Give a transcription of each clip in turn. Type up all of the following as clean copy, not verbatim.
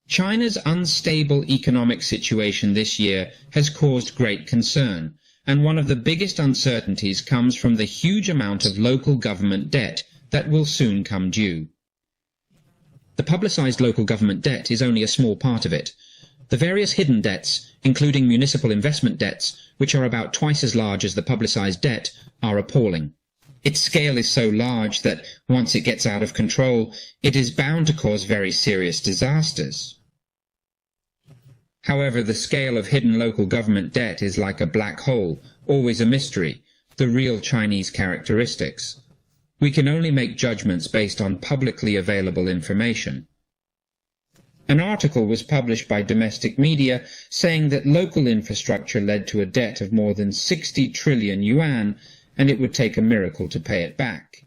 China's unstable economic situation this year has caused great concern, and one of the biggest uncertainties comes from the huge amount of local government debt that will soon come due. The publicized local government debt is only a small part of it. The various hidden debts, including municipal investment debts, which are about twice as large as the publicized debt, are appalling. Its scale is so large that, once it gets out of control, it is bound to cause very serious disasters. However, the scale of hidden local government debt is like a black hole, always a mystery, the real Chinese characteristics. We can only make judgments based on publicly available information. An article was published by domestic media saying that local infrastructure led to a debt of more than 60 trillion yuan, and it would take a miracle to pay it back.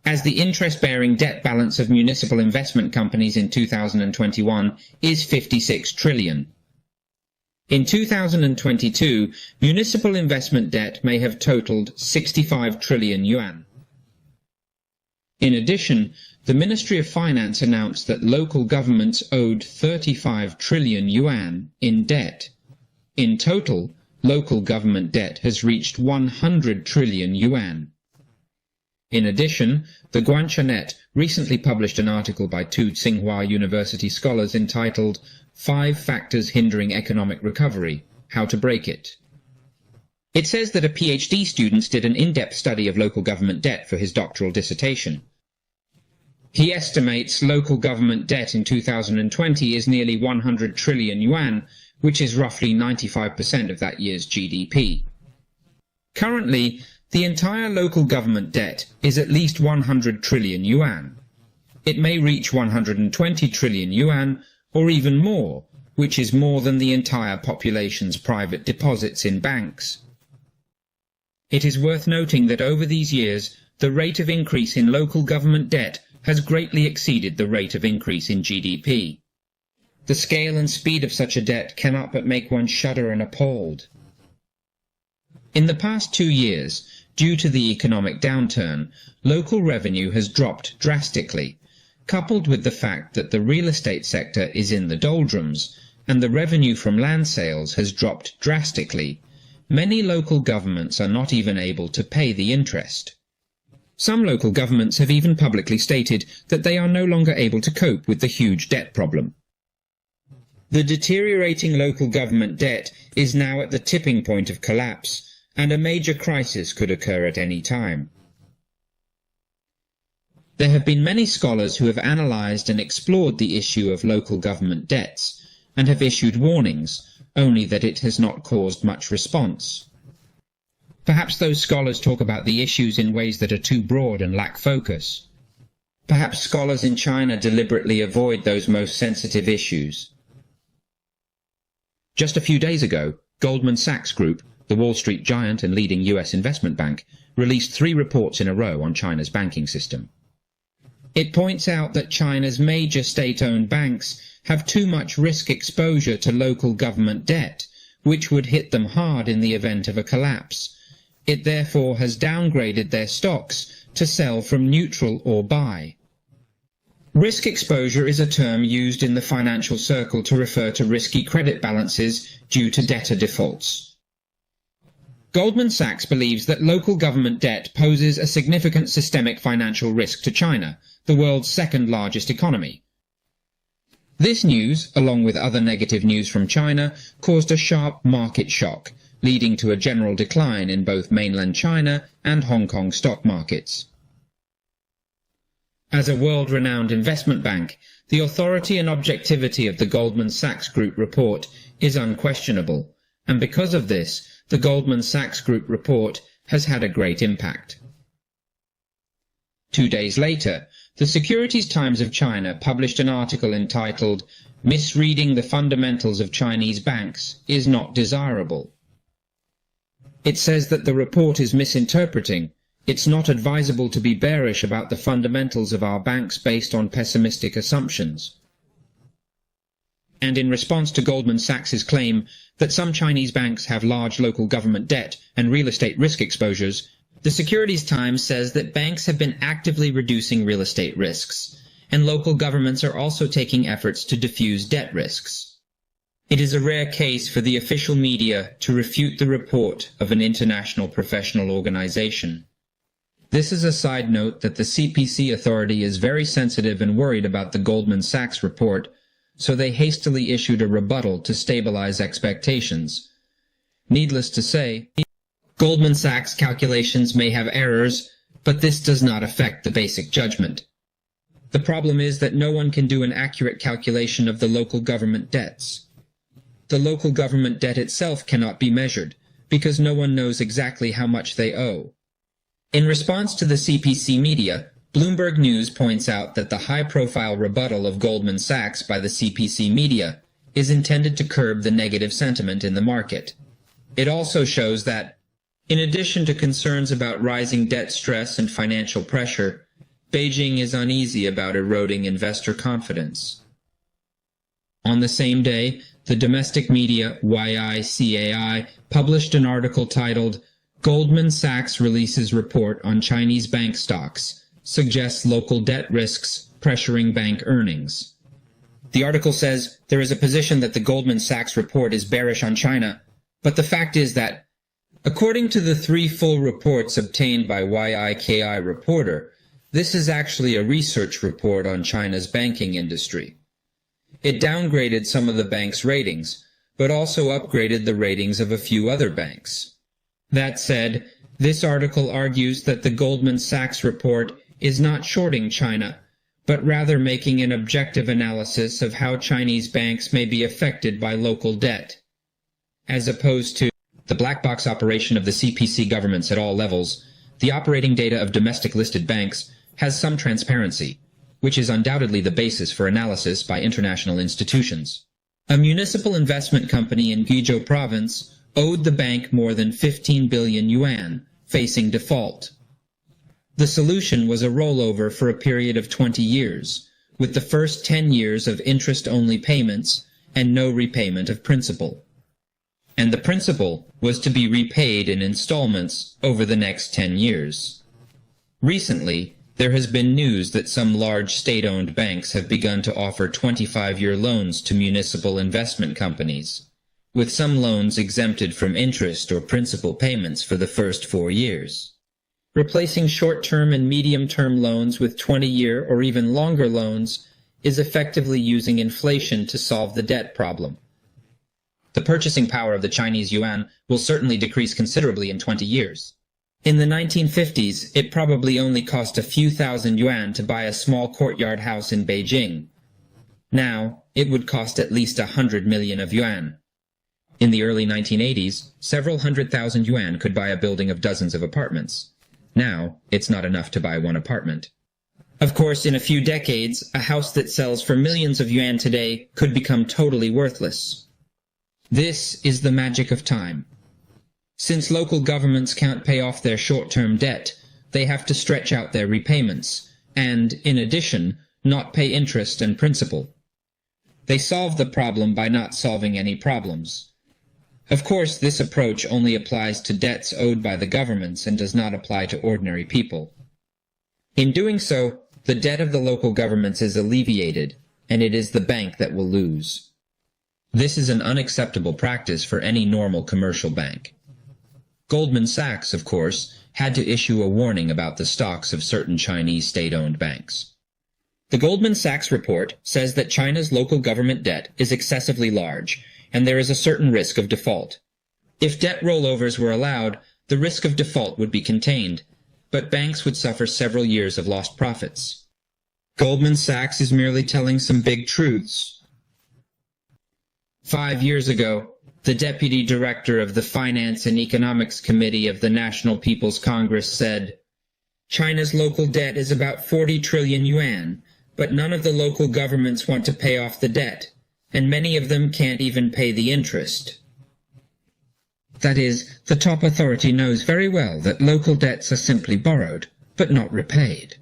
As the interest-bearing debt balance of municipal investment companies in 2021 is 56 trillion. In 2022, municipal investment debt may have totaled 65 trillion yuan. In addition, the Ministry of Finance announced that local governments owed 35 trillion yuan in debt. In total, local government debt has reached 100 trillion yuan. In addition, the Guanchanet recently published an article by two Tsinghua University scholars entitled 5 Factors Hindering Economic Recovery, How to Break It. It says that a PhD student did an in-depth study of local government debt for his doctoral dissertation. He estimates local government debt in 2020 is nearly 100 trillion yuan, which is roughly 95% of that year's GDP. Currently, the entire local government debt is at least 100 trillion yuan. It may reach 120 trillion yuan, or even more, which is more than the entire population's private deposits in banks. It is worth noting that over these years, the rate of increase in local government debt has greatly exceeded the rate of increase in GDP. The scale and speed of such a debt cannot but make one shudder and appalled. In the past 2 years, due to the economic downturn, local revenue has dropped drastically, coupled with the fact that the real estate sector is in the doldrums, and the revenue from land sales has dropped drastically. Many local governments are not even able to pay the interest. Some local governments have even publicly stated that they are no longer able to cope with the huge debt problem. The deteriorating local government debt is now at the tipping point of collapse, and a major crisis could occur at any time. There have been many scholars who have analyzed and explored the issue of local government debts, and have issued warnings, only that it has not caused much response. Perhaps those scholars talk about the issues in ways that are too broad and lack focus. Perhaps scholars in China deliberately avoid those most sensitive issues. Just a few days ago, Goldman Sachs Group, the Wall Street giant and leading US investment bank, released 3 reports in a row on China's banking system. It points out that China's major state-owned banks have too much risk exposure to local government debt, which would hit them hard in the event of a collapse. It therefore has downgraded their stocks to sell from neutral or buy. Risk exposure is a term used in the financial circle to refer to risky credit balances due to debtor defaults. Goldman Sachs believes that local government debt poses a significant systemic financial risk to China, the world's second largest economy. This news, along with other negative news from China, caused a sharp market shock, leading to a general decline in both mainland China and Hong Kong stock markets. As a world-renowned investment bank, the authority and objectivity of the Goldman Sachs Group report is unquestionable, and because of this, the Goldman Sachs Group report has had a great impact. 2 days later, the Securities Times of China published an article entitled "Misreading the Fundamentals of Chinese Banks is Not Desirable." It says that the report is misinterpreting. It's not advisable to be bearish about the fundamentals of our banks based on pessimistic assumptions. And in response to Goldman Sachs's claim that some Chinese banks have large local government debt and real estate risk exposures, the Securities Times says that banks have been actively reducing real estate risks, and local governments are also taking efforts to diffuse debt risks. It is a rare case for the official media to refute the report of an international professional organization. This is a side note that the CPC authority is very sensitive and worried about the Goldman Sachs report, so they hastily issued a rebuttal to stabilize expectations. Needless to say, Goldman Sachs calculations may have errors, but this does not affect the basic judgment. The problem is that no one can do an accurate calculation of the local government debts. The local government debt itself cannot be measured, because no one knows exactly how much they owe. In response to the CPC media, Bloomberg News points out that the high-profile rebuttal of Goldman Sachs by the CPC media is intended to curb the negative sentiment in the market. It also shows that, in addition to concerns about rising debt stress and financial pressure, Beijing is uneasy about eroding investor confidence. On the same day, the domestic media YICAI published an article titled Goldman Sachs releases report on Chinese bank stocks, suggests local debt risks pressuring bank earnings. The article says there is a position that the Goldman Sachs report is bearish on China, but the fact is that, according to the 3 full reports obtained by YICAI Reporter, this is actually a research report on China's banking industry. It downgraded some of the bank's ratings, but also upgraded the ratings of a few other banks. That said, this article argues that the Goldman Sachs report is not shorting China, but rather making an objective analysis of how Chinese banks may be affected by local debt. As opposed to the black box operation of the CPC governments at all levels, the operating data of domestic listed banks has some transparency, which is undoubtedly the basis for analysis by international institutions. A municipal investment company in Guizhou province owed the bank more than 15 billion yuan, facing default. The solution was a rollover for a period of 20 years, with the first 10 years of interest-only payments and no repayment of principal. And the principal was to be repaid in installments over the next 10 years. Recently, there has been news that some large state-owned banks have begun to offer 25-year loans to municipal investment companies, with some loans exempted from interest or principal payments for the first 4 years. Replacing short-term and medium-term loans with 20-year or even longer loans is effectively using inflation to solve the debt problem. The purchasing power of the Chinese yuan will certainly decrease considerably in 20 years. In the 1950s, it probably only cost a few thousand yuan to buy a small courtyard house in Beijing. Now, it would cost at least 100 million of yuan. In the early 1980s, several 100,000 yuan could buy a building of dozens of apartments. Now, it's not enough to buy one apartment. Of course, in a few decades, a house that sells for millions of yuan today could become totally worthless. This is the magic of time. Since local governments can't pay off their short-term debt, they have to stretch out their repayments, and, in addition, not pay interest and principal. They solve the problem by not solving any problems. Of course, this approach only applies to debts owed by the governments and does not apply to ordinary people. In doing so, the debt of the local governments is alleviated, and it is the bank that will lose. This is an unacceptable practice for any normal commercial bank. Goldman Sachs, of course, had to issue a warning about the stocks of certain Chinese state-owned banks. The Goldman Sachs report says that China's local government debt is excessively large, and there is a certain risk of default. If debt rollovers were allowed, the risk of default would be contained, but banks would suffer several years of lost profits. Goldman Sachs is merely telling some big truths. 5 years ago, the deputy director of the Finance and Economics Committee of the National People's Congress said, "China's local debt is about 40 trillion yuan, but none of the local governments want to pay off the debt, and many of them can't even pay the interest." That is, the top authority knows very well that local debts are simply borrowed, but not repaid.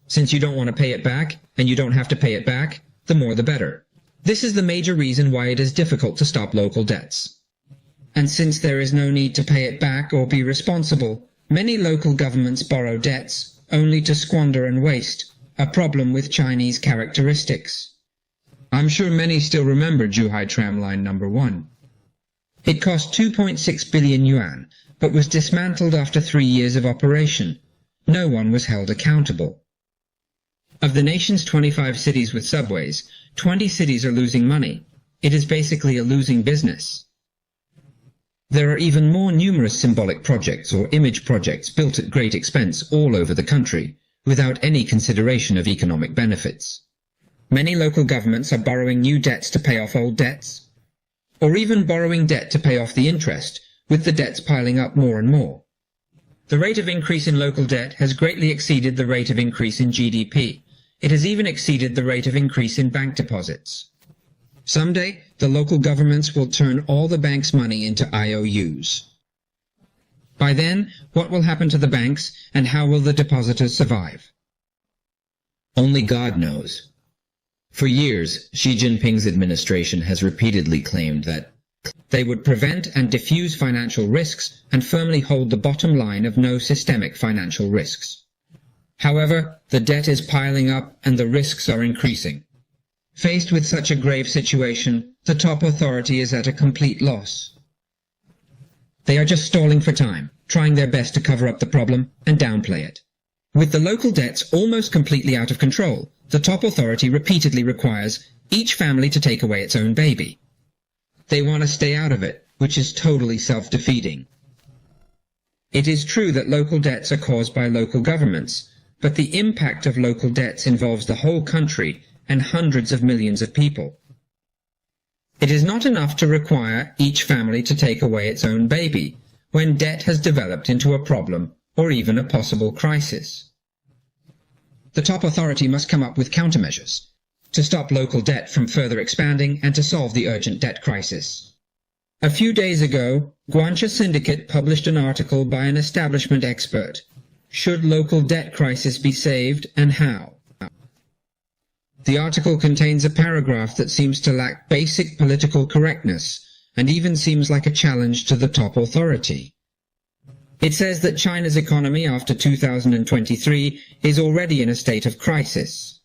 Since you don't want to pay it back, and you don't have to pay it back, the more the better. This is the major reason why it is difficult to stop local debts. And since there is no need to pay it back or be responsible, many local governments borrow debts only to squander and waste, a problem with Chinese characteristics. I'm sure many still remember Zhuhai Tramline No. 1. It cost 2.6 billion yuan, but was dismantled after 3 years of operation. No one was held accountable. Of the nation's 25 cities with subways, 20 cities are losing money. It is basically a losing business. There are even more numerous symbolic projects or image projects built at great expense all over the country, without any consideration of economic benefits. Many local governments are borrowing new debts to pay off old debts, or even borrowing debt to pay off the interest, with the debts piling up more and more. The rate of increase in local debt has greatly exceeded the rate of increase in GDP. It has even exceeded the rate of increase in bank deposits. Someday, the local governments will turn all the bank's money into IOUs. By then, what will happen to the banks, and how will the depositors survive? Only God knows. For years, Xi Jinping's administration has repeatedly claimed that they would prevent and diffuse financial risks and firmly hold the bottom line of no systemic financial risks. However, the debt is piling up and the risks are increasing. Faced with such a grave situation, the top authority is at a complete loss. They are just stalling for time, trying their best to cover up the problem and downplay it. With the local debts almost completely out of control, the top authority repeatedly requires each family to take away its own baby. They want to stay out of it, which is totally self-defeating. It is true that local debts are caused by local governments, but the impact of local debts involves the whole country and hundreds of millions of people. It is not enough to require each family to take away its own baby when debt has developed into a problem or even a possible crisis. The top authority must come up with countermeasures to stop local debt from further expanding and to solve the urgent debt crisis. A few days ago, Guancha Syndicate published an article by an establishment expert. Should local debt crisis be saved, and how? The article contains a paragraph that seems to lack basic political correctness and even seems like a challenge to the top authority. It says that China's economy after 2023 is already in a state of crisis.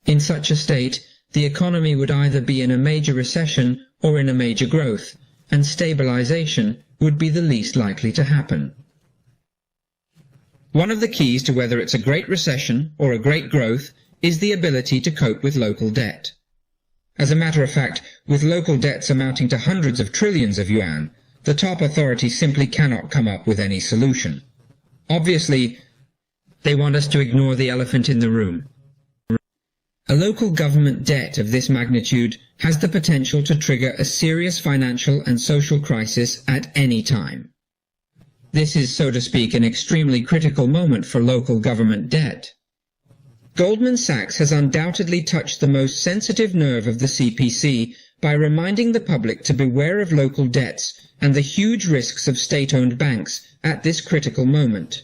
In such a state, the economy would either be in a major recession or in a major growth, and stabilization would be the least likely to happen. One of the keys to whether it's a great recession or a great growth is the ability to cope with local debt. As a matter of fact, with local debts amounting to hundreds of trillions of yuan, the top authority simply cannot come up with any solution. Obviously, they want us to ignore the elephant in the room. A local government debt of this magnitude has the potential to trigger a serious financial and social crisis at any time. This is, so to speak, an extremely critical moment for local government debt. Goldman Sachs has undoubtedly touched the most sensitive nerve of the CPC by reminding the public to beware of local debts and the huge risks of state-owned banks at this critical moment.